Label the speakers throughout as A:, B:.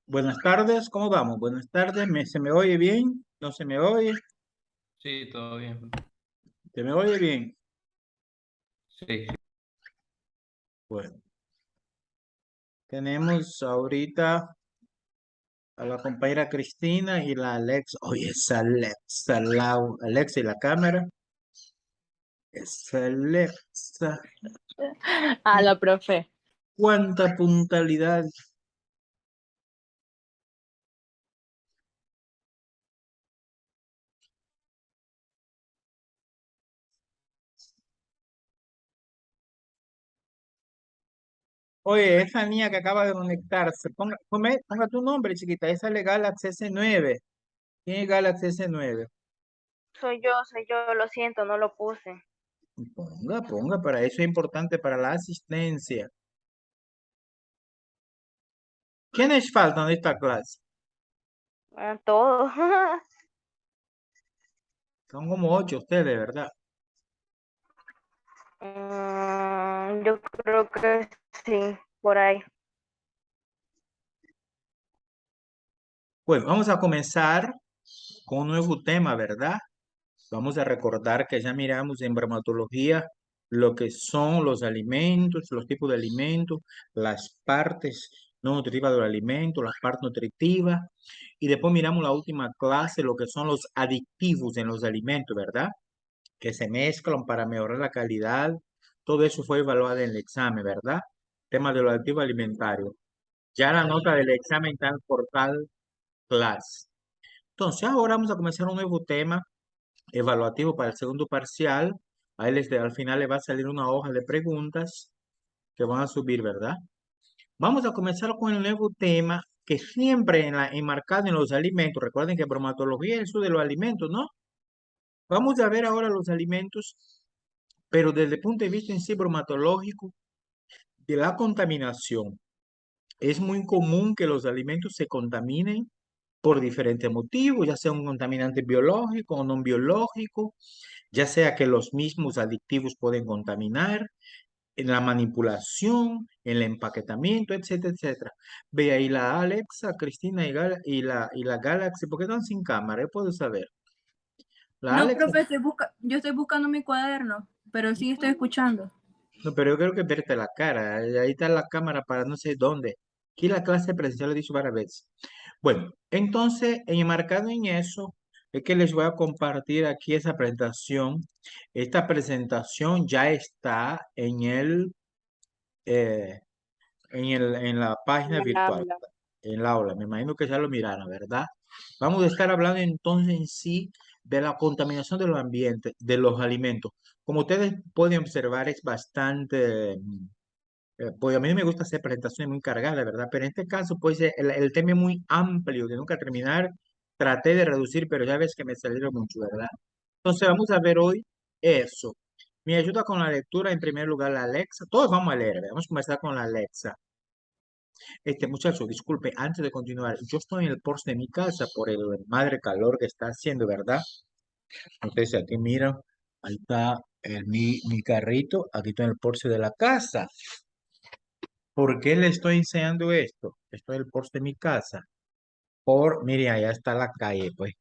A: Buenas tardes, ¿cómo vamos? Buenas tardes, ¿se me oye bien? ¿No se me oye?
B: Sí, todo bien.
A: ¿Se me oye bien?
B: Sí.
A: Bueno, tenemos ahorita a la compañera Cristina y la Alexa. Oye, esa Alexa, Alexa y la cámara. Esa Alexa,
C: A la profe.
A: cuánta puntualidad. Oye, esa niña que acaba de conectarse, ponga tu nombre, chiquita. Esa es Galaxy S9. ¿Quién es Galaxy S9?
C: Soy yo, lo siento, no lo puse.
A: Ponga, para eso es importante para la asistencia. ¿Quiénes faltan de esta clase?
C: Todo.
A: Son como 8 ustedes, ¿verdad?
C: Yo creo que sí, por ahí.
A: Bueno, vamos a comenzar con un nuevo tema, ¿verdad? Vamos a recordar que ya miramos en bromatología lo que son los alimentos, los tipos de alimentos, las partes no nutritivas del alimento, las partes nutritivas, y después miramos la última clase, lo que son los aditivos en los alimentos, ¿verdad? Que se mezclan para mejorar la calidad. Todo eso fue evaluado en el examen, ¿verdad? Tema de los aditivos alimentarios. Ya la nota del examen está en el portal Class. Entonces, ahora vamos a comenzar un nuevo tema evaluativo para el segundo parcial. Al final le va a salir una hoja de preguntas que van a subir, ¿verdad? Vamos a comenzar con el nuevo tema que siempre enmarcado en los alimentos. Recuerden que bromatología es eso de los alimentos, ¿no? Vamos a ver ahora los alimentos, pero desde el punto de vista en sí bromatológico de la contaminación. Es muy común que los alimentos se contaminen por diferentes motivos, ya sea un contaminante biológico o no biológico, ya sea que los mismos adictivos pueden contaminar en la manipulación, en el empaquetamiento, etcétera, etcétera. Ve ahí la Alexa, Cristina y la Galaxy, ¿por qué están sin cámara? Yo puedo saber. La
D: No,
A: Alexa,
D: profe, yo estoy buscando mi cuaderno, pero sí estoy escuchando.
A: no, pero yo creo que verte la cara, ahí está la cámara para no sé dónde. Aquí la clase presencial lo he dicho varias veces. Bueno, entonces, enmarcado en eso, es que les voy a compartir aquí esa presentación. Esta presentación ya está eh, en la página
C: En el
A: virtual,
C: aula.
A: en la aula. Me imagino que ya lo miraron, ¿verdad? Vamos a estar hablando entonces en sí de la contaminación de los ambientes, de los alimentos. Como ustedes pueden observar, es bastante pues a mí me gusta hacer presentaciones muy cargadas, ¿verdad? Pero en este caso, pues el tema es muy amplio, de nunca terminar. Traté de reducir, pero ya ves que me salieron mucho, ¿verdad? Entonces vamos a ver hoy eso. Me ayuda con la lectura, en primer lugar, la Alexa. Todos vamos a leer, ¿verdad? Vamos a comenzar con la Alexa. Muchacho, disculpe, antes de continuar, yo estoy en el porche de mi casa por el madre calor que está haciendo, ¿verdad? Entonces aquí mira, ahí está mi carrito, aquí estoy en el porche de la casa. ¿Por qué le estoy enseñando esto? Esto es el post de mi casa. Mire, allá está la calle, pues.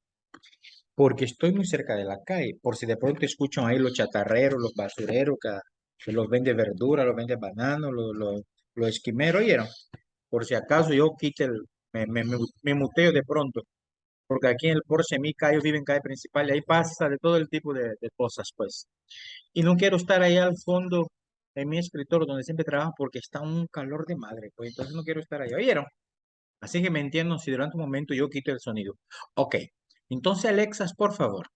A: Porque estoy muy cerca de la calle. Por si de pronto escuchan ahí los chatarreros, los basureros, que los vende verdura, los vende bananos, los esquimeros, ¿oyeron? Por si acaso yo quite me muteo de pronto. Porque aquí en el Porsche, en mi calle, yo vivo en calle principal y ahí pasa de todo el tipo de cosas, pues. Y no quiero estar ahí al fondo en mi escritorio donde siempre trabajo porque está un calor de madre, pues entonces no quiero estar ahí. ¿Oyeron? Así que me entiendo si durante un momento yo quito el sonido. Ok, entonces Alexas, por favor.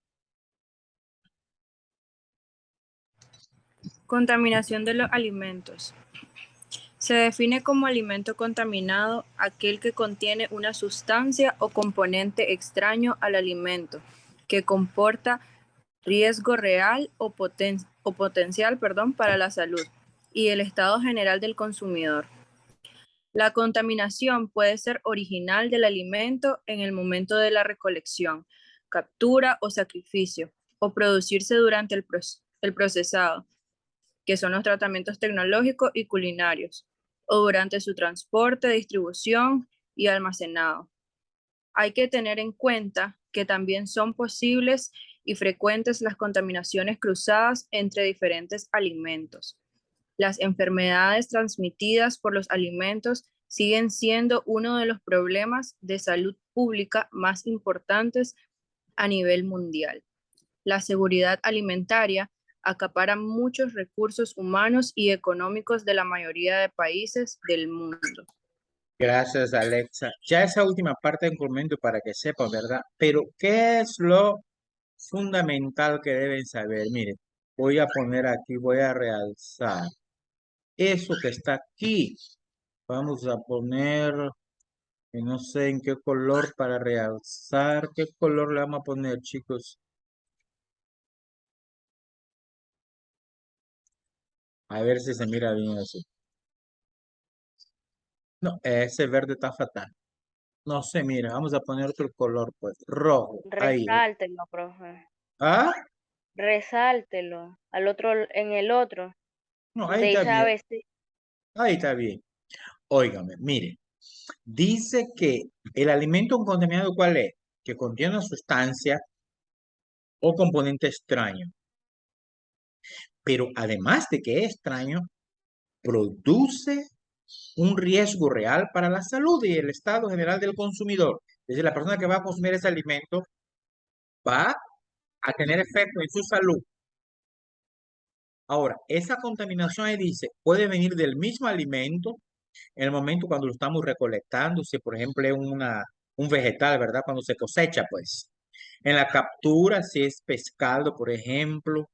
D: Contaminación de los alimentos. Se define como alimento contaminado aquel que contiene una sustancia o componente extraño al alimento, que comporta riesgo real o potencial, para la salud y el estado general del consumidor. La contaminación puede ser original del alimento en el momento de la recolección, captura o sacrificio, o producirse durante el procesado, que son los tratamientos tecnológicos y culinarios, o durante su transporte, distribución y almacenado. Hay que tener en cuenta que también son posibles y frecuentes las contaminaciones cruzadas entre diferentes alimentos. Las enfermedades transmitidas por los alimentos siguen siendo uno de los problemas de salud pública más importantes a nivel mundial. La seguridad alimentaria acapara muchos recursos humanos y económicos de la mayoría de países del mundo.
A: Gracias, Alexa. Ya esa última parte en comento para que sepan, ¿verdad? Pero, ¿qué es lo fundamental que deben saber? Miren, voy a poner aquí, voy a realzar eso que está aquí. Vamos a poner, no sé en qué color para realzar. ¿Qué color le vamos a poner, chicos? A ver si se mira bien eso. No, ese verde está fatal. No se mira, vamos a poner otro color, pues, rojo. Ahí.
C: Resáltelo, profe.
A: ¿Ah?
C: Resáltelo. Al otro, en el otro,
A: No, ahí
C: donde
A: está
C: dice
A: bien.
C: ABC.
A: Ahí está bien. Óigame, mire. Dice que el alimento contaminado, ¿cuál es? Que contiene una sustancia o componente extraño. Pero además de que es extraño, produce un riesgo real para la salud y el estado general del consumidor. Es decir, la persona que va a consumir ese alimento va a tener efecto en su salud. Ahora, esa contaminación ahí dice, puede venir del mismo alimento en el momento cuando lo estamos recolectando, si por ejemplo es un vegetal, ¿verdad? Cuando se cosecha, pues. En la captura, si es pescado, por ejemplo,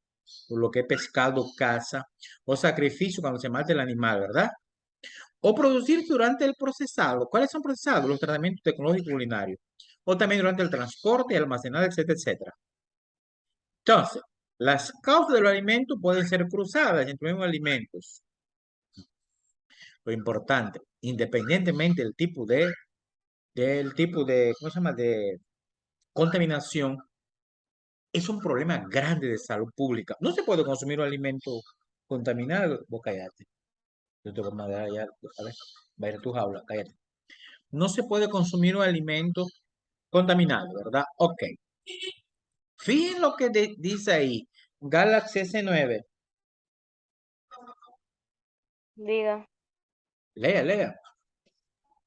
A: o lo que es pescado caza, o sacrificio cuando se mata el animal, ¿verdad? O producir durante el procesado. ¿Cuáles son procesados? Los tratamientos tecnológicos culinarios. O también durante el transporte, almacenado, etcétera, etcétera. Entonces, las causas de los alimentos pueden ser cruzadas entre los mismos alimentos. Lo importante, independientemente del tipo de, ¿cómo se llama? De contaminación, es un problema grande de salud pública. No se puede consumir un alimento contaminado. Vos cállate. Yo te voy a mandar allá, a ver, va a ir a tu jaula, cállate. No se puede consumir un alimento contaminado, ¿verdad? Ok. Fíjense lo que dice ahí. Galaxy S9.
C: Diga.
A: Lea, lea.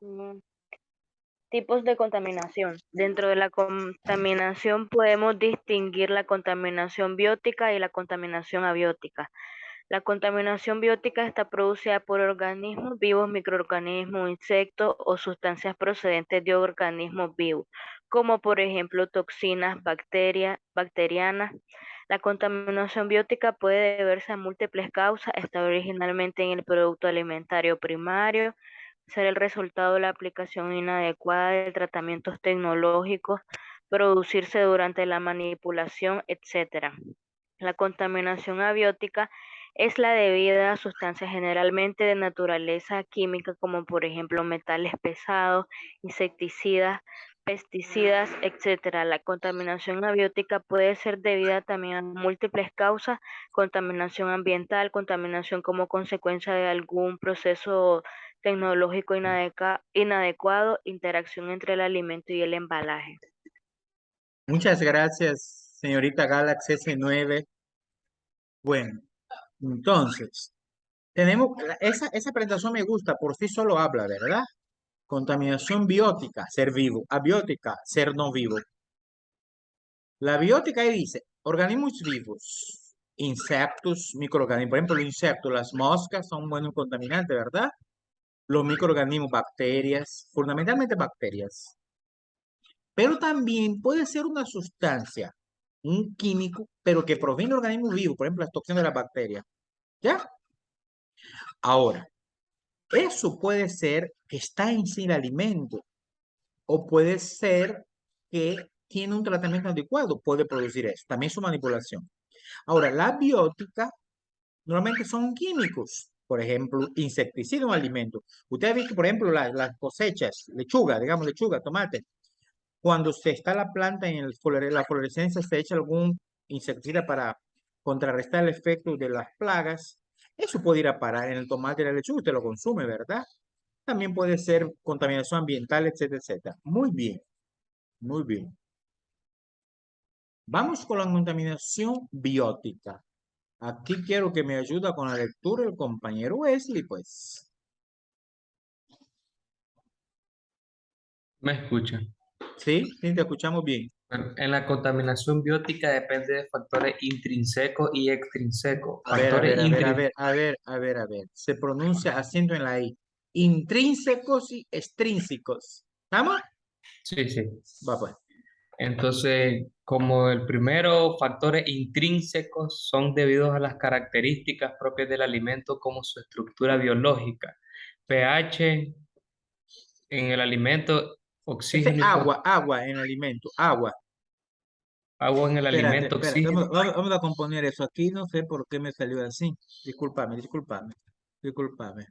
C: Mm, Tipos de contaminación. Dentro de la contaminación podemos distinguir la contaminación biótica y la contaminación abiótica. La contaminación biótica está producida por organismos vivos, microorganismos, insectos o sustancias procedentes de organismos vivos, como por ejemplo toxinas, bacterianas. La contaminación biótica puede deberse a múltiples causas, está originalmente en el producto alimentario primario, ser el resultado de la aplicación inadecuada de tratamientos tecnológicos, producirse durante la manipulación, etc. La contaminación abiótica es la debida a sustancias generalmente de naturaleza química, como por ejemplo metales pesados, insecticidas, pesticidas, etc. La contaminación abiótica puede ser debida también a múltiples causas: contaminación ambiental, contaminación como consecuencia de algún proceso tecnológico inadecuado, interacción entre el alimento y el embalaje.
A: Muchas gracias, señorita Galaxy S9. Bueno, entonces, esa presentación me gusta, por sí solo habla, ¿verdad? Contaminación biótica, ser vivo. Abiótica, ser no vivo. La biótica ahí dice, organismos vivos, insectos, microorganismos. Por ejemplo, los insectos, las moscas son buenos contaminantes, ¿verdad? Los microorganismos, bacterias, fundamentalmente bacterias. Pero también puede ser una sustancia, un químico, pero que proviene de organismos vivos, por ejemplo, las toxinas de las bacterias. ¿Ya? Ahora, eso puede ser que está en sí el alimento, o puede ser que tiene un tratamiento adecuado, puede producir eso. También su manipulación. Ahora, la biótica normalmente son químicos. Por ejemplo, insecticida en un alimento. Usted ha visto, por ejemplo, las cosechas, lechuga, digamos lechuga, tomate. Cuando se está la planta en la florescencia, se echa algún insecticida para contrarrestar el efecto de las plagas. Eso puede ir a parar en el tomate y la lechuga, usted lo consume, ¿verdad? También puede ser contaminación ambiental, etcétera, etcétera. Muy bien, muy bien. Vamos con la contaminación biótica. Aquí quiero que me ayude con la lectura el compañero Wesley, pues.
B: ¿Me escucha?
A: Sí, sí, te escuchamos bien.
B: Bueno, en la contaminación biótica depende de factores intrínsecos y extrínsecos.
A: A ver, a
B: Factores
A: ver, a ver, a
B: intrínsecos.
A: ver, a ver, a ver, a ver. Se pronuncia acento en la I. Intrínsecos y extrínsecos. ¿Estamos?
B: Sí, sí.
A: Va pues.
B: Entonces, como el primero, factores intrínsecos son debidos a las características propias del alimento como su estructura biológica, pH en el alimento,
A: Ese
B: oxígeno y
A: agua en el alimento, agua.
B: agua en el
A: Espérate,
B: alimento,
A: espérate,
B: oxígeno.
A: vamos a componer eso aquí. No sé por qué me salió así. Discúlpame, discúlpame, discúlpame.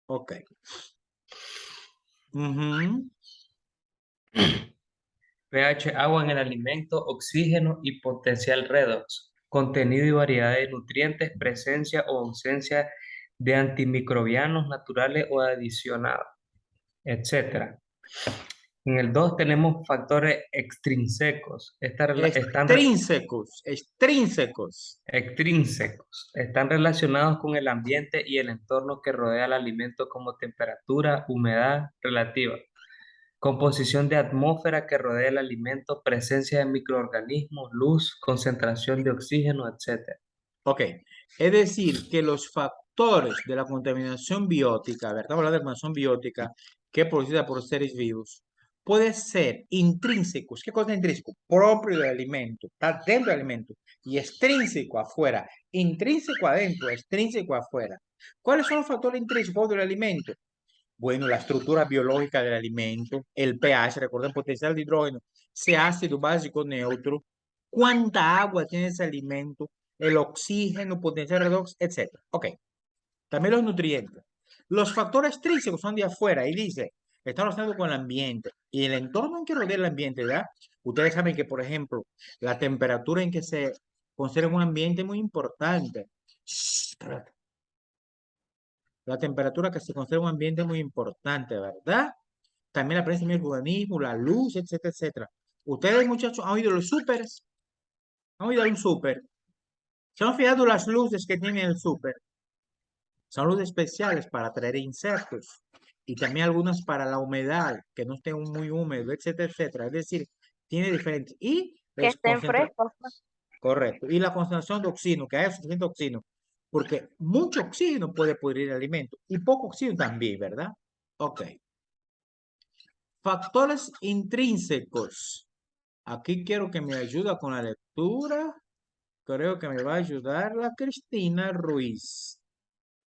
A: Ok. Ujú.
B: pH, agua en el alimento, oxígeno y potencial redox, contenido y variedad de nutrientes, presencia o ausencia de antimicrobianos naturales o adicionados, etcétera. En el 2 tenemos factores extrínsecos.
A: Extrínsecos, extrínsecos.
B: Extrínsecos. Están relacionados con el ambiente y el entorno que rodea al alimento como temperatura, humedad relativa, composición de atmósfera que rodea el alimento, presencia de microorganismos, luz, concentración de oxígeno, etc.
A: Ok, es decir, que los factores de la contaminación biótica, a ver, estamos hablando de contaminación biótica que es producida por seres vivos, puede ser intrínsecos. ¿Qué cosa es intrínseco? Propio del alimento, está dentro del alimento, y extrínseco afuera, intrínseco adentro, extrínseco afuera. ¿Cuáles son los factores intrínsecos del alimento? Bueno, la estructura biológica del alimento, el pH, recuerden, potencial de hidrógeno, ese ácido básico neutro, cuánta agua tiene ese alimento, el oxígeno, potencial redox, etc. Ok, también los nutrientes. Los factores extrínsecos son de afuera y dice, están relacionados con el ambiente y el entorno en que rodea el ambiente, ¿verdad? Ustedes saben que, por ejemplo, la temperatura en que se conserva un ambiente es muy importante. Shh, espérate. La temperatura que se conserva en un ambiente es muy importante, ¿verdad? También la presencia del microorganismo, la luz, etcétera, etcétera. Ustedes, muchachos, han oído los súperes, han oído un súper. ¿Se han fijado las luces que tiene el súper? Son luces especiales para atraer insectos y también algunas para la humedad, que no esté muy húmedo, etcétera, etcétera. Es decir, tiene diferentes. Y
C: Que
A: les
C: estén
A: concentra,
C: frescos.
A: correcto. Y la concentración de oxígeno, que haya suficiente oxígeno, porque mucho oxígeno puede pudrir el alimento y poco oxígeno también, ¿verdad? Ok. Factores intrínsecos. Aquí quiero que me ayude con la lectura. Creo que me va a ayudar la Cristina Ruiz.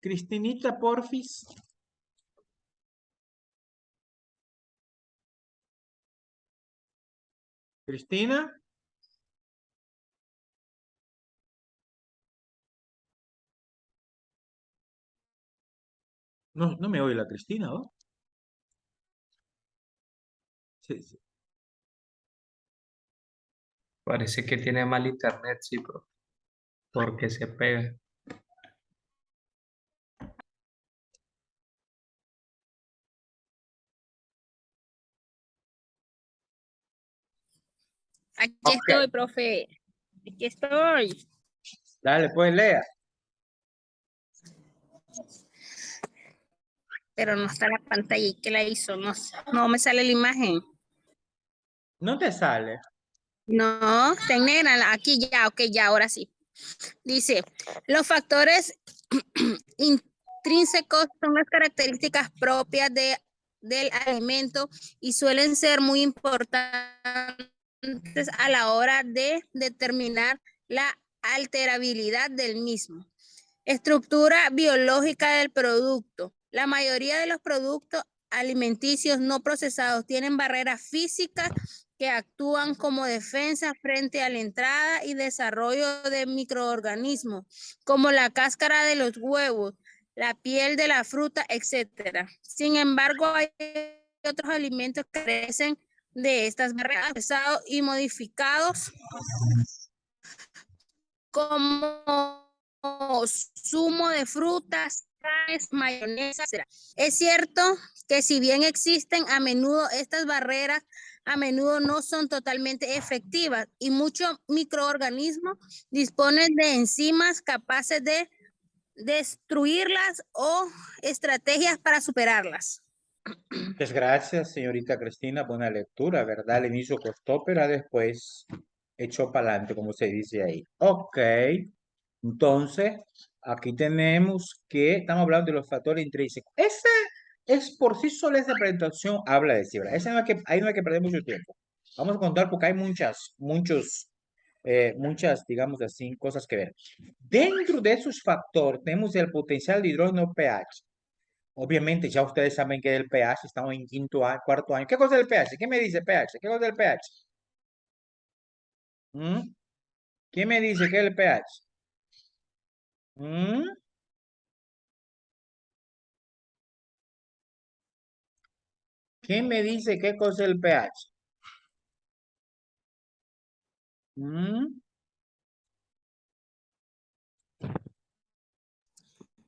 A: Cristinita, porfis. Cristina. No, no me oye la Cristina, ¿no? Sí, sí.
B: Parece que tiene mal internet, sí, porque se pega.
D: Aquí
A: Ok.
D: estoy, profe. Aquí estoy.
A: Dale, pues lea.
D: Pero no está la pantalla. ¿Y qué la hizo? No, no me sale la imagen.
A: No te sale.
D: No, está en negra. Aquí ya, ok, ya, ahora sí. Dice, los factores intrínsecos son las características propias del alimento y suelen ser muy importantes a la hora de determinar la alterabilidad del mismo. Estructura biológica del producto. La mayoría de los productos alimenticios no procesados tienen barreras físicas que actúan como defensa frente a la entrada y desarrollo de microorganismos, como la cáscara de los huevos, la piel de la fruta, etc. Sin embargo, hay otros alimentos que carecen de estas barreras procesados y modificados como zumo de frutas,
E: mayonesa, etcétera. Es cierto que si bien existen a menudo estas barreras, a menudo no son totalmente efectivas y muchos microorganismos disponen de enzimas capaces de destruirlas o estrategias para superarlas.
A: Muchas gracias, señorita Cristina. Buena lectura, ¿verdad? Al inicio costó, pero después echó para adelante, como se dice ahí. Ok. Entonces, aquí tenemos que estamos hablando de los factores intrínsecos. Ese es por sí sola esa presentación habla de cifras. Ese no hay que, ahí no hay que perder mucho tiempo. Vamos a contar porque hay muchas, digamos así, cosas que ver. Dentro de esos factores tenemos el potencial de hidrógeno pH. Obviamente, ya ustedes saben que el pH, estamos en cuarto año. ¿Qué cosa es el pH? ¿Qué me dice pH? ¿Qué cosa es el pH? ¿Mm? ¿Quién me dice qué es el pH? ¿Mm? ¿Quién me dice qué cosa es el pH? ¿Mm?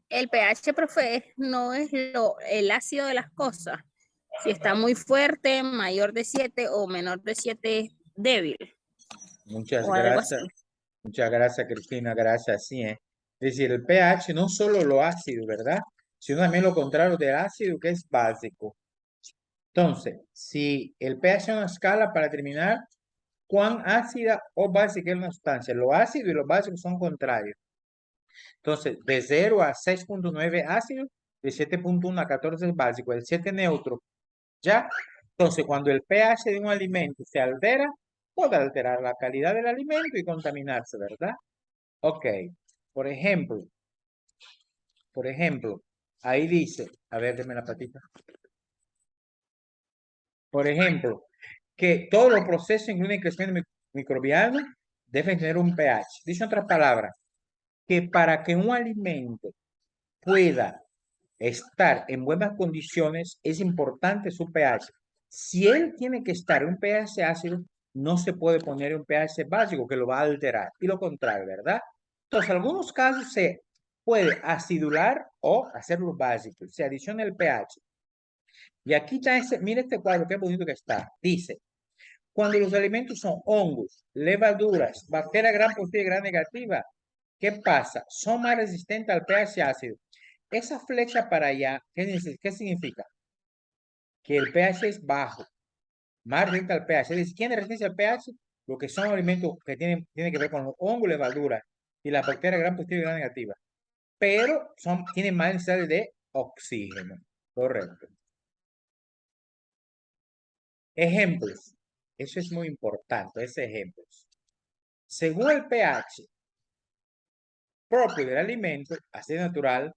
E: El pH, profe, no es el ácido de las cosas. Si está muy fuerte, mayor de 7 o menor de 7, débil
A: Muchas
E: o algo así.
A: gracias. Muchas gracias, Cristina. Gracias, sí, ¿eh? Es decir, el pH no solo lo ácido, ¿verdad? Sino también lo contrario del ácido, que es básico. Entonces, si el pH es una escala para determinar cuán ácida o básica es una sustancia, lo ácido y lo básico son contrarios. Entonces, de 0 a 6.9 ácido, de 7.1 a 14 es básico, el 7 neutro, ¿ya? Entonces, cuando el pH de un alimento se altera, puede alterar la calidad del alimento y contaminarse, ¿verdad? Ok, por ejemplo, ahí dice, a ver, deme la patita. Por ejemplo, que todos los procesos, incluyendo el crecimiento microbiano, deben tener un pH. Dice otras palabras, que para que un alimento pueda estar en buenas condiciones, es importante su pH. Si él tiene que estar en un pH ácido, no se puede poner un pH básico que lo va a alterar. Y lo contrario, ¿verdad? Entonces, en algunos casos se puede acidular o hacerlo básico. Se adiciona el pH. Y aquí está mire este cuadro, qué bonito que está. Dice, cuando los alimentos son hongos, levaduras, bacterias gran positiva y gran negativa, ¿qué pasa? Son más resistentes al pH ácido. Esa flecha para allá, ¿qué significa? Que el pH es bajo, más resistente al pH. Es decir, ¿quién resiste al pH? Lo que son alimentos que tienen que ver con los hongos, levaduras y las bacterias gran positiva y gran negativa. Pero tienen más necesidad de oxígeno. Correcto. Ejemplos. Eso es muy importante, esos ejemplos. Según el pH propio del alimento, así natural,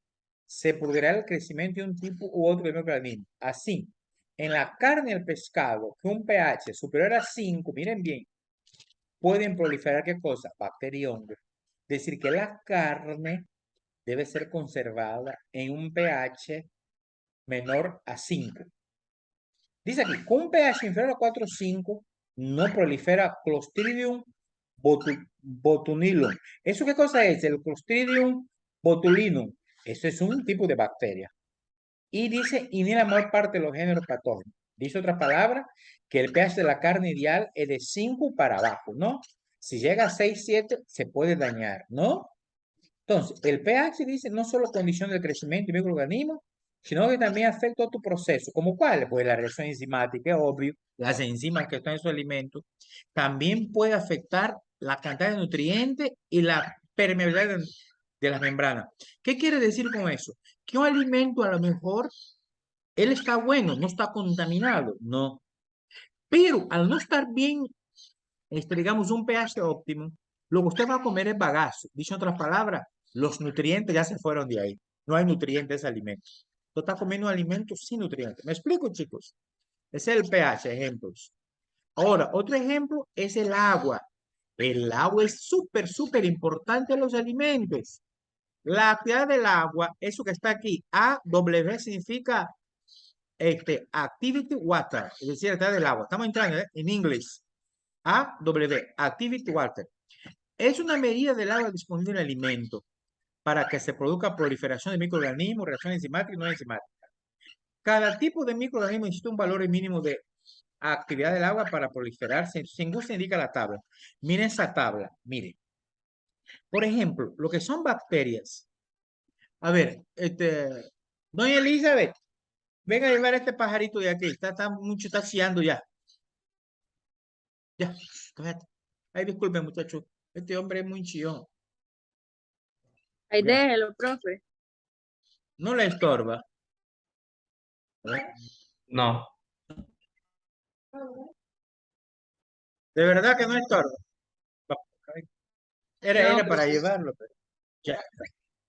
A: se producirá el crecimiento de un tipo u otro de microorganismo. Así, en la carne y el pescado, que un pH superior a 5, miren bien, pueden proliferar ¿qué cosa? Bacterias y hongos. Es decir, que la carne debe ser conservada en un pH menor a 5. Dice aquí, con un pH inferior a 4 o 5, no prolifera Clostridium botulinum. ¿Eso qué cosa es? El Clostridium botulinum. Eso es un tipo de bacteria. Y dice, y ni la mayor parte de los géneros patógenos. Dice otra palabra, que el pH de la carne ideal es de 5 para abajo, ¿no? Si llega a 6, 7, se puede dañar, ¿no? Entonces, el pH dice no solo condiciona el crecimiento de microorganismos, sino que también afecta a tu proceso. ¿Como cuál? Pues la reacción enzimática, es obvio, las enzimas que están en su alimento. También puede afectar la cantidad de nutrientes y la permeabilidad de las membranas. ¿Qué quiere decir con eso? Que un alimento a lo mejor, él está bueno, no está contaminado, no. Pero al no estar bien, digamos, un pH óptimo, lo que usted va a comer es bagazo. Dicho en otras palabras, los nutrientes ya se fueron de ahí. No hay nutrientes en ese alimento. Usted está comiendo alimentos sin nutrientes. ¿Me explico, chicos? Ese es el pH, ejemplos. Ahora, otro ejemplo es el agua. El agua es súper importante en los alimentos. La actividad del agua, eso que está aquí, AW significa activity water, es decir, la actividad del agua. Estamos entrando en inglés. AW, activity water. Es una medida del agua disponible en el alimento. para que se produzca proliferación de microorganismos, reacción enzimática y no enzimática. Cada tipo de microorganismo necesita un valor mínimo de actividad del agua para proliferarse. Si gusta, indica la tabla. Miren esa tabla, miren. Por ejemplo, lo que son bacterias. A ver, doña Elizabeth, venga a llevar este pajarito de aquí. Está mucho, está chiando ya. Ya, cállate. Ay, disculpe, muchacho. Este hombre es muy chillón.
D: Ahí
A: Ya,
D: déjelo, profe.
A: no le estorba.
B: No.
A: De verdad que no estorba. Era,
D: No,
A: era para
D: profe.
A: llevarlo, pero ya,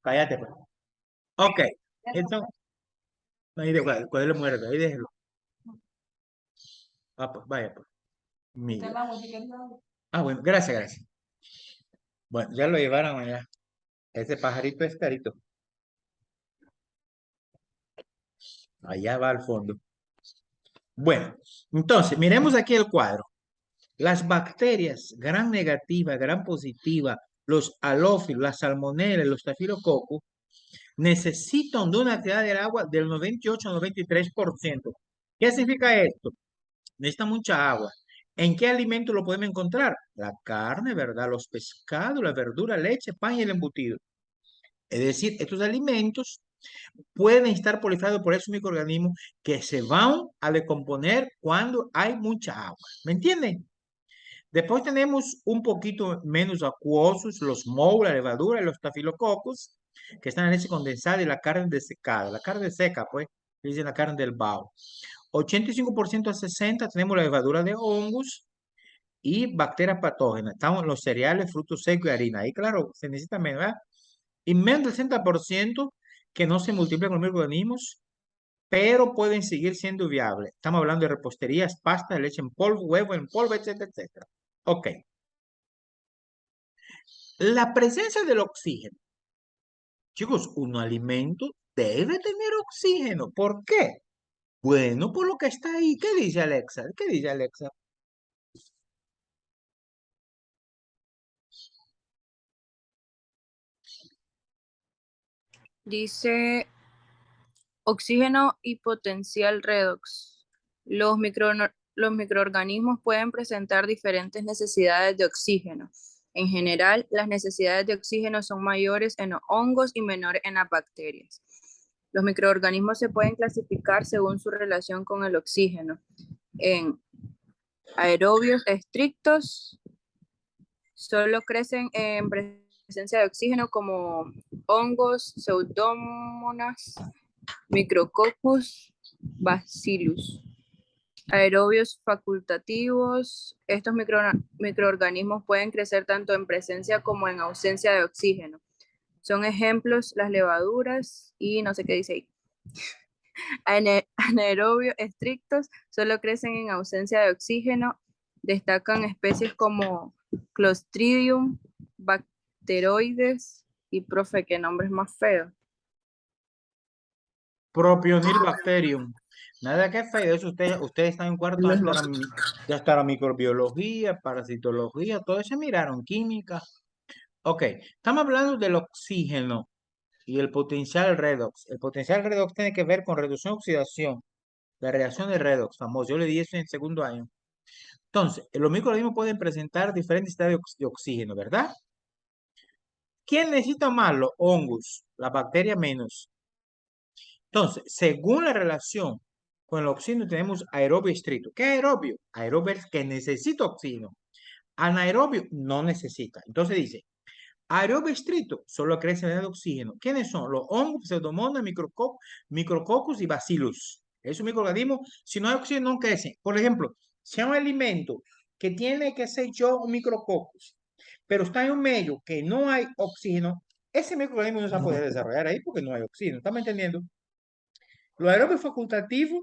A: cállate, pues. Ok, entonces, ahí de cuál es muerto, ahí déjelo. Ah, pues, vaya, pues. Mire. Ah, bueno, gracias, gracias. Bueno, ya lo llevaron allá. Ese pajarito es carito. Allá va al fondo. Bueno, entonces, miremos aquí el cuadro. Las bacterias, gran negativa, gran positiva, los halófilos, las salmonelas, los estafilococos, necesitan de una actividad del agua del 98 al 93%. ¿Qué significa esto? Necesita mucha agua. ¿En qué alimento lo podemos encontrar? La carne, ¿verdad? Los pescados, la verdura, leche, pan y el embutido. Es decir, estos alimentos pueden estar proliferados por esos microorganismos que se van a decomponer cuando hay mucha agua. ¿Me entienden? Después tenemos un poquito menos acuosos, los mohos, la levadura y los estafilococos, que están en leche condensada y la carne desecada. La carne seca, pues, dicen la carne del bao. 85% a 60% tenemos la levadura de hongos y bacterias patógenas. Estamos los cereales, frutos secos y harina. Ahí, claro, se necesita menos, ¿verdad? Y menos del 60% que no se multiplican con microorganismos, pero pueden seguir siendo viables. Estamos hablando de reposterías, pasta, leche en polvo, huevo en polvo, etcétera, etcétera. Ok. La presencia del oxígeno. Chicos, un alimento debe tener oxígeno. ¿Por qué? Bueno, por lo que está ahí. ¿Qué dice Alexa? ¿Qué dice Alexa?
D: Dice oxígeno y potencial redox. Los microorganismos pueden presentar diferentes necesidades de oxígeno. En general, las necesidades de oxígeno son mayores en los hongos y menores en las bacterias. Los microorganismos se pueden clasificar según su relación con el oxígeno en aerobios estrictos, solo crecen en presencia de oxígeno como hongos, pseudomonas, Micrococcus bacillus. Aerobios facultativos. Estos microorganismos pueden crecer tanto en presencia como en ausencia de oxígeno. Son ejemplos las levaduras y no sé qué dice ahí. Anaerobios estrictos solo crecen en ausencia de oxígeno. Destacan especies como Clostridium, Bacteroides y profe, qué nombres más feos.
A: Propionibacterium. Nada que feo, eso ustedes están en cuarto, ya está la microbiología, parasitología, todo eso miraron, química. Ok, estamos hablando del oxígeno y el potencial redox. El potencial redox tiene que ver con reducción de oxidación, la reacción de redox, famoso. Yo le di eso en segundo año. Entonces, los microorganismos pueden presentar diferentes estados de oxígeno, ¿verdad? ¿Quién necesita más? Los hongos, la bacteria menos. Entonces, según la relación con el oxígeno, tenemos aerobio estricto. ¿Qué es aerobio? Aerobio es que necesita oxígeno. Anaerobio no necesita. Entonces dice, aerobio estricto solo crece en el oxígeno. ¿Quiénes son? Los hongos, pseudomonas, micrococcus y bacillus. Esos microorganismos, si no hay oxígeno, no crecen. Por ejemplo, si hay un alimento que tiene, qué sé yo, un micrococcus, pero está en un medio que no hay oxígeno, ese microorganismo no se va a poder desarrollar ahí porque no hay oxígeno. ¿Estamos entendiendo? Los aerobios facultativos,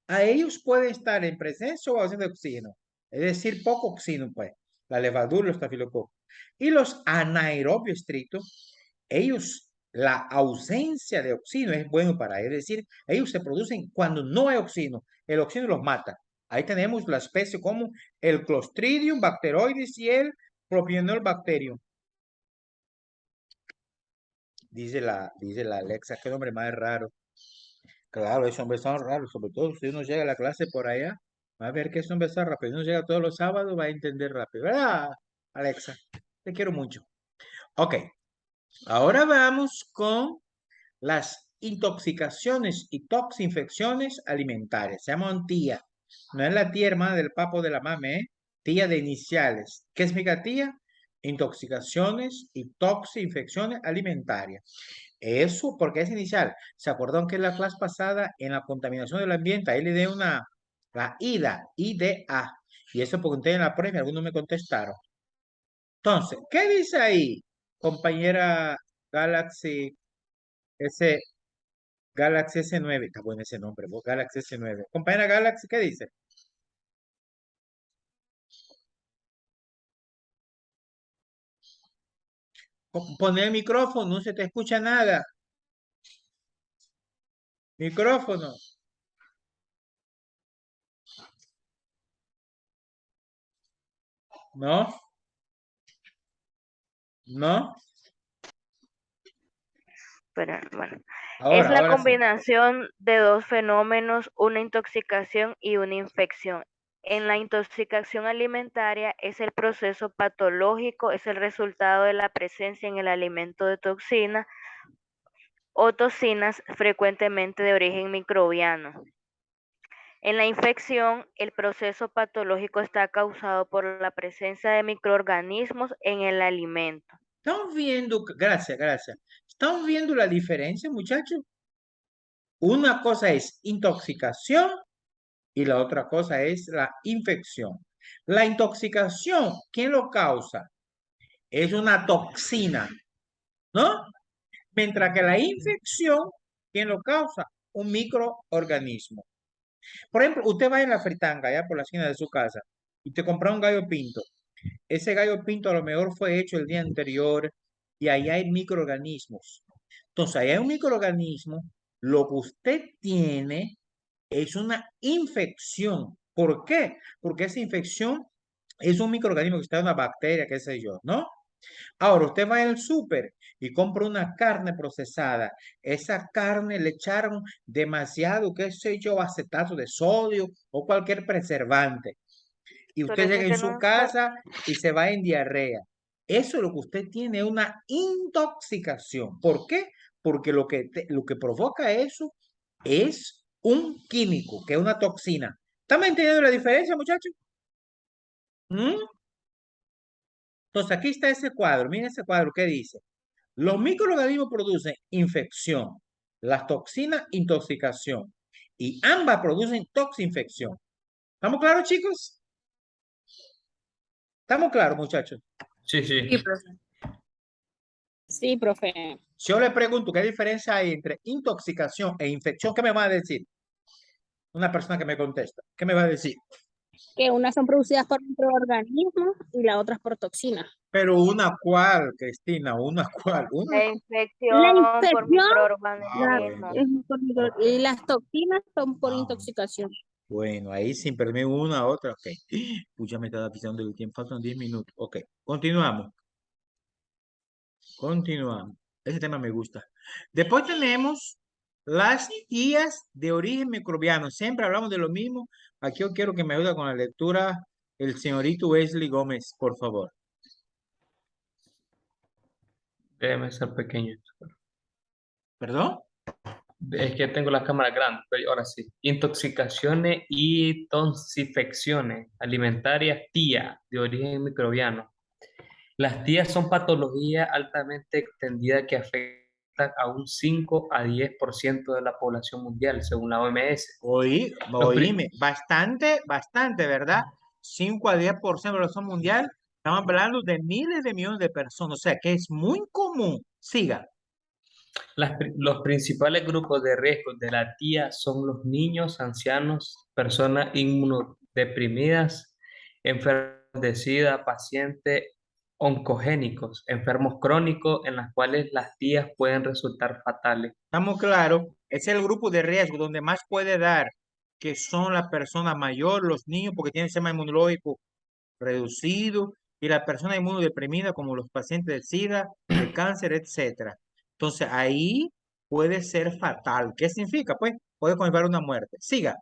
A: a ellos pueden estar en presencia o ausencia de oxígeno, es decir, poco oxígeno, pues, la levadura, los estafilococos. Y los anaerobios estrictos, ellos, la ausencia de oxígeno es bueno para ellos, es decir, ellos se producen cuando no hay oxígeno, el oxígeno los mata. Ahí tenemos la especie como el Clostridium bacteroides y el Propionibacterium. dice la Alexa, qué nombre más raro. Claro, esos hombres son raros, sobre todo si uno llega a la clase por allá, va a ver que esos hombres son rápido. Si uno llega todos los sábados, va a entender rápido. ¿Verdad, Alexa? Te quiero mucho. Ok, ahora vamos con las intoxicaciones y toxinfecciones alimentarias. Se llaman tía. No es la tía hermana del papo de la mame, ¿eh? Tía de iniciales. ¿Qué significa tía? Intoxicaciones y toxinfecciones alimentarias. Eso porque es inicial. ¿Se acuerdan que en la clase pasada, en la contaminación del ambiente, ahí le di la IDA, IDA? Y eso porque ustedes en la prueba, algunos me contestaron. Entonces, ¿qué dice ahí, compañera Galaxy S, Galaxy S9? Está bueno ese nombre, vos, Galaxy S9. Compañera Galaxy, ¿qué dice? Poner el micrófono, no se te escucha nada. Micrófono. ¿No? ¿No?
C: Pero bueno, es
A: Ahora,
C: la
A: ahora sí.
C: combinación de dos fenómenos, una intoxicación y una infección. En la intoxicación alimentaria es el proceso patológico, es el resultado de la presencia en el alimento de toxinas o toxinas frecuentemente de origen microbiano. En la infección, el proceso patológico está causado por la presencia de microorganismos en el alimento.
A: Estamos viendo, gracias, gracias. Estamos viendo la diferencia, muchachos. Una cosa es intoxicación y la otra cosa es la infección. La intoxicación, ¿quién lo causa? Es una toxina, ¿no? Mientras que la infección, ¿quién lo causa? Un microorganismo. Por ejemplo, usted va en la fritanga, allá por la esquina de su casa, y te compra un gallo pinto. Ese gallo pinto a lo mejor fue hecho el día anterior y ahí hay microorganismos. Entonces, ahí hay un microorganismo, lo que usted tiene es una infección. ¿Por qué? Porque esa infección es un microorganismo que está en una bacteria, qué sé yo, ¿no? Ahora, usted va al súper y compra una carne procesada. Esa carne le echaron demasiado, qué sé yo, acetato de sodio o cualquier preservante. Y
C: Pero
A: usted
C: eso
A: llega
C: es
A: en
C: que
A: su
C: no,
A: casa y se va en diarrea. Eso es lo que usted tiene, una intoxicación. ¿Por qué? Porque lo que provoca eso es un químico, que es una toxina. ¿Están entendiendo la diferencia, muchachos? ¿Mm? Entonces, aquí está ese cuadro. Miren ese cuadro, ¿qué dice? Los microorganismos producen infección, las toxinas, intoxicación. Y ambas producen toxinfección. ¿Estamos claros, chicos? ¿Estamos claros, muchachos?
B: Sí,
D: Sí,
B: sí.
D: profe.
E: Sí, profe.
A: Si yo le pregunto qué diferencia hay entre intoxicación e infección, ¿qué me va a decir? Una persona que me contesta, ¿qué me va a decir?
E: Que unas son producidas por microorganismos y las otras por toxinas.
A: Pero una cual, Cristina, una cual, una.
C: la
E: La
C: infección por
E: infección
A: Ah,
C: microorganismos.
A: bueno,
E: es
A: ok.
E: y las toxinas son por
A: Ah,
E: intoxicación.
A: bueno, ahí sin perder una, otra, ok. Pucha, me estaba pisando el tiempo, faltan 10 minutos. Ok, continuamos, continuamos. Ese tema me gusta. Después tenemos las guías de origen microbiano. Siempre hablamos de lo mismo. Aquí yo quiero que me ayude con la lectura el señorito Wesley Gómez, por favor.
B: Déjeme ser pequeño.
A: ¿Perdón?
B: Es que tengo la cámara grande, pero ahora sí. Intoxicaciones y toxinfecciones alimentarias TIA de origen microbiano. Las TIA son patologías altamente extendidas que afectan a un 5 a 10% de la población mundial, según la OMS.
A: Oíme, bastante, bastante, ¿verdad? 5 a 10% de la población mundial. Estamos hablando de miles de millones de personas, o sea que es muy común. Siga.
B: Los principales grupos de riesgo de la TIA son los niños, ancianos, personas inmunodeprimidas, enfermos de SIDA, pacientes oncogénicos, enfermos crónicos en las cuales las TIAs pueden resultar fatales.
A: Estamos claros, es el grupo de riesgo donde más puede dar, que son las personas mayores, los niños, porque tienen sistema inmunológico reducido, y las personas inmunodeprimidas, como los pacientes de SIDA, de cáncer, etcétera. Entonces ahí puede ser fatal. ¿Qué significa? Pues puede conllevar una muerte. Siga.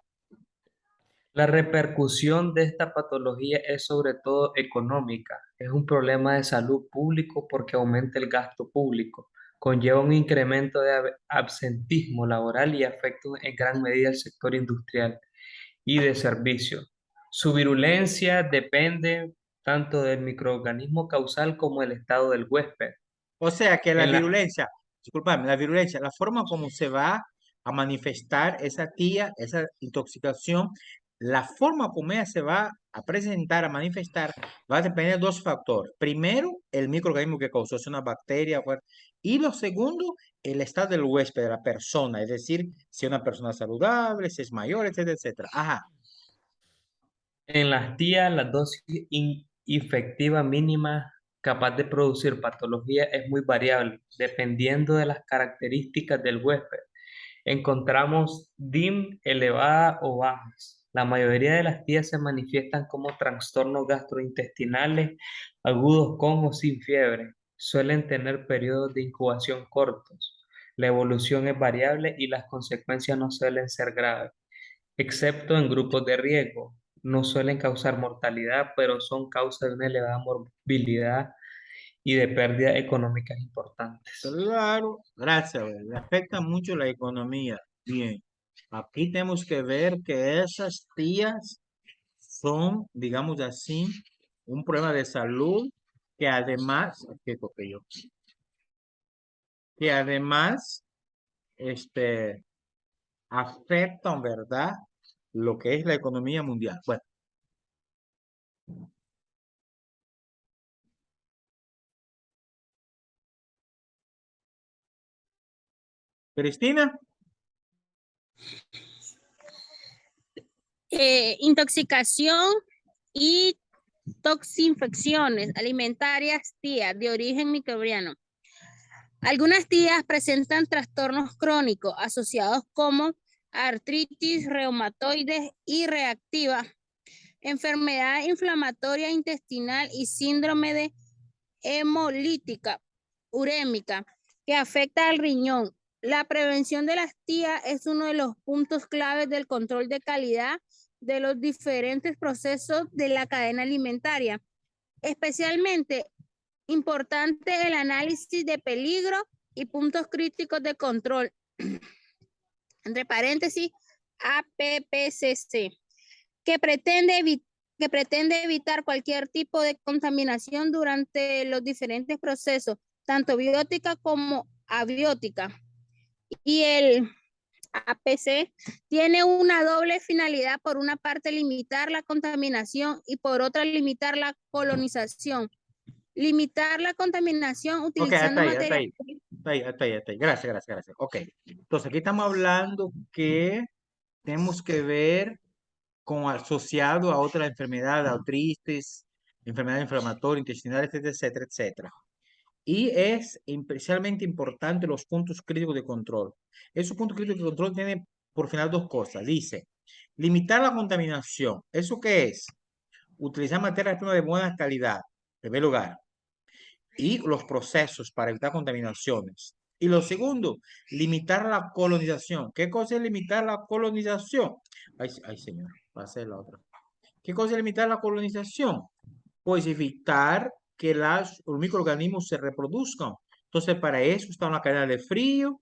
B: La repercusión de esta patología es sobre todo económica. Es un problema de salud público porque aumenta el gasto público, conlleva un incremento de absentismo laboral y afecta en gran medida al sector industrial y de servicio. Su virulencia depende tanto del microorganismo causal como del estado del huésped.
A: O sea que la
B: En la,
A: virulencia, discúlpame, la virulencia, la forma como se va a manifestar esa tía, esa intoxicación, la forma como ella se va a presentar, a manifestar, va a depender de dos factores. Primero, el microorganismo que causó, es una bacteria, y lo segundo, el estado del huésped, de la persona, es decir, si es una persona saludable, si es mayor, etcétera, etcétera. Ajá.
B: En las tías, la dosis infectiva mínima capaz de producir patología es muy variable, dependiendo de las características del huésped. Encontramos DIM elevada o bajas. La mayoría de las tías se manifiestan como trastornos gastrointestinales agudos con o sin fiebre. Suelen tener periodos de incubación cortos. La evolución es variable y las consecuencias no suelen ser graves, excepto en grupos de riesgo. No suelen causar mortalidad, pero son causa de una elevada morbilidad y de pérdidas económicas importantes.
A: Claro, gracias, güey. Le afecta mucho la economía. Bien, aquí tenemos que ver que esas tías son, digamos así, un problema de salud que además, ¿qué toqué yo? Que además, este, afectan, ¿verdad? Lo que es la economía mundial. Bueno, Cristina,
E: Intoxicación y toxinfecciones alimentarias tías de origen microbiano. Algunas tías presentan trastornos crónicos asociados como artritis reumatoide y reactiva, enfermedad inflamatoria intestinal y síndrome de hemolítica urémica que afecta al riñón. La prevención de las tías es uno de los puntos claves del control de calidad de los diferentes procesos de la cadena alimentaria. Especialmente importante el análisis de peligro y puntos críticos de control. Entre paréntesis, APPCC, que pretende evitar cualquier tipo de contaminación durante los diferentes procesos, tanto biótica como abiótica. Y el APC tiene una doble finalidad: por una parte limitar la contaminación y por otra limitar la colonización. Limitar la contaminación
A: ok,
E: utilizando
A: hasta
E: materiales.
A: ahí. Gracias. Ok, entonces aquí estamos hablando que tenemos que ver como asociado a otra enfermedad, artritis, enfermedad inflamatoria, intestinal, etcétera, etcétera. Y es especialmente importante los puntos críticos de control. Esos puntos críticos de control tienen por final dos cosas. Dice, limitar la contaminación. ¿Eso qué es? Utilizar materias primas de buena calidad, en primer lugar, y los procesos para evitar contaminaciones. Y lo segundo, limitar la colonización. ¿Qué cosa es limitar la colonización? Ay señor, va a ser la otra. ¿Qué cosa es limitar la colonización? Pues evitar que los microorganismos se reproduzcan. Entonces, para eso está una cadena de frío,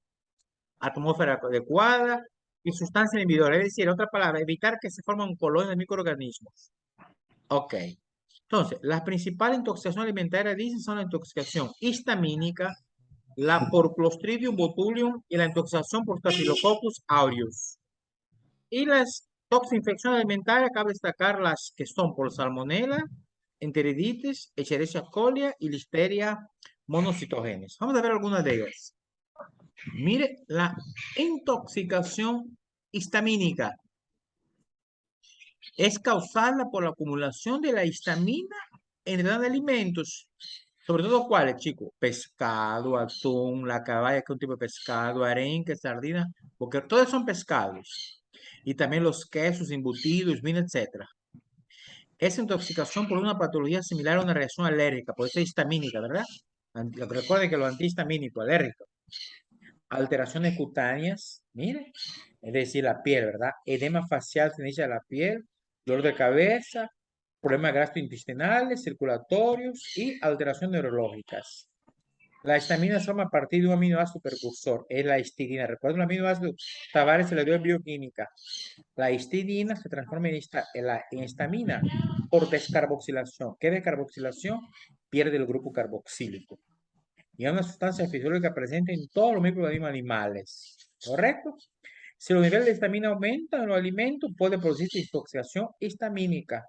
A: atmósfera adecuada y sustancia inhibidora. Es decir, en otra palabra, evitar que se formen colonias de microorganismos. Ok. Entonces, las principales intoxicaciones alimentarias, dicen, son la intoxicación histamínica, la por Clostridium botulinum y la intoxicación por Staphylococcus aureus. Y las toxinfecciones alimentarias, cabe destacar las que son por salmonella, enteriditis, Escherichia coli y Listeria monocitogenes. Vamos a ver algunas de ellas. Mire, la intoxicación histamínica es causada por la acumulación de la histamina en los alimentos. Sobre todo, ¿cuáles, chicos? Pescado, atún, la caballa, que es un tipo de pescado, arenque, sardina, porque todos son pescados. Y también los quesos, embutidos, vino, etc. Esa intoxicación por una patología similar a una reacción alérgica, por eso es histamínica, ¿verdad? Recuerden que lo antihistamínico, alérgico. Alteraciones cutáneas, mire, es decir, la piel, ¿verdad? Edema facial se inicia la piel, dolor de cabeza, problemas gastrointestinales, circulatorios y alteraciones neurológicas. La histamina se forma a partir de un aminoácido precursor, es la histidina. Recuerda un aminoácido, Tavares se le dio en bioquímica. La histidina se transforma en histamina por descarboxilación. ¿Qué descarboxilación? Pierde el grupo carboxílico. Y es una sustancia fisiológica presente en todos los microorganismos animales. ¿Correcto? Si los niveles de histamina aumentan en los alimentos, puede producirse intoxicación histamínica.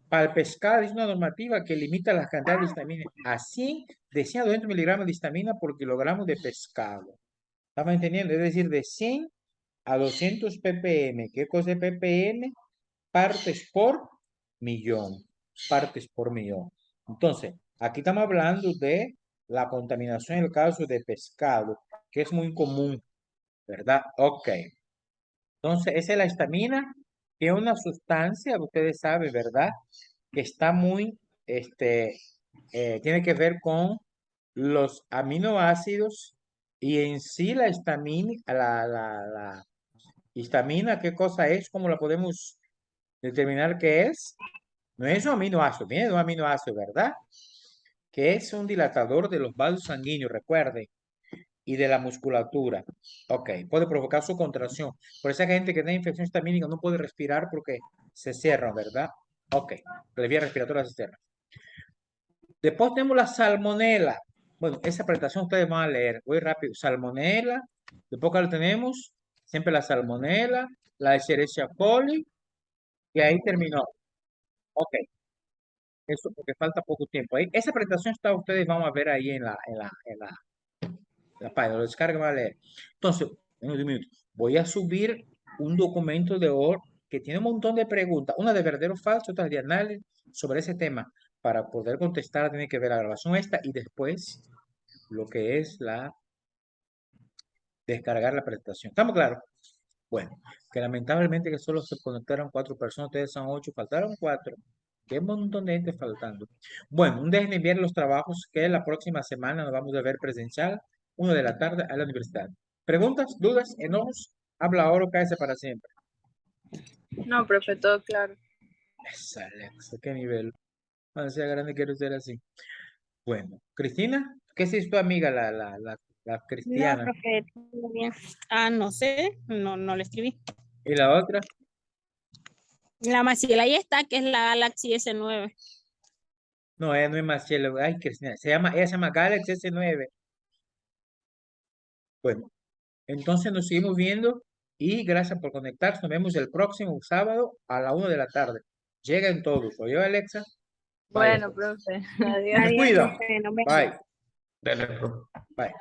A: Para el pescado es una normativa que limita las cantidades de histamina a 100, de 100 a 200 miligramos de histamina por kilogramo de pescado. ¿Estamos entendiendo? Es decir, de 100 a 200 ppm. ¿Qué cosa es ppm? Partes por millón. Partes por millón. Entonces, aquí estamos hablando de la contaminación en el caso de pescado, que es muy común, ¿verdad? Ok. Entonces, esa es la histamina, que es una sustancia, ustedes saben, ¿verdad? Que está muy, tiene que ver con los aminoácidos y en sí la histamina, la histamina, ¿qué cosa es? ¿Cómo la podemos determinar qué es? No es un aminoácido, viene de un aminoácido, ¿verdad? Que es un dilatador de los vasos sanguíneos, recuerde, y de la musculatura. Ok, puede provocar su contracción. Por esa gente que tiene infección histamínica no puede respirar porque se cierran, ¿verdad? Ok, la vía respiratoria se cierra. Después tenemos la salmonela. Bueno, esa presentación ustedes van a leer. Voy rápido. Salmonela. Después que la tenemos, siempre la salmonela, la Escherichia coli, y ahí terminó. Ok, eso porque falta poco tiempo. Ahí, esa presentación está, ustedes van a ver ahí en la página. Lo descargan, van a leer. Entonces, en un minuto, voy a subir un documento de Word que tiene un montón de preguntas, una de verdadero o falso, otra de análisis sobre ese tema. Para poder contestar, tiene que ver la grabación esta y después lo que es descargar la presentación. ¿Estamos claros? Bueno, que lamentablemente que solo se conectaron 4 personas, ustedes son 8, faltaron 4. Qué montón de gente faltando. Bueno, dejen enviar los trabajos que la próxima semana nos vamos a ver presencial, 1 de la tarde a la universidad. ¿Preguntas, dudas, enojos? Habla ahora o cállese para siempre.
D: No, profe, todo claro.
A: Esa Alexa, qué nivel. Cuando sea grande quiero ser así. Bueno, Cristina, ¿qué es tu amiga, la
E: No,
A: cristiana?
E: profe, todo bien. Ah, no sé, no le escribí.
A: ¿Y la otra?
E: La Maciel ahí está, que es la Galaxy S9.
A: No, ella no es Marcelo. Ay, Cristina. Ella se llama Galaxy S9. Bueno, entonces nos seguimos viendo y gracias por conectarse. Nos vemos el próximo sábado a la 1 de la tarde. Lleguen todos. ¿Oye, Alexa? Vaya,
D: Bueno,
A: pues.
D: profe,
A: Se
D: adiós.
A: cuida.
E: profe, nos vemos.
A: Bye.
B: Dale, profe.
A: Bye.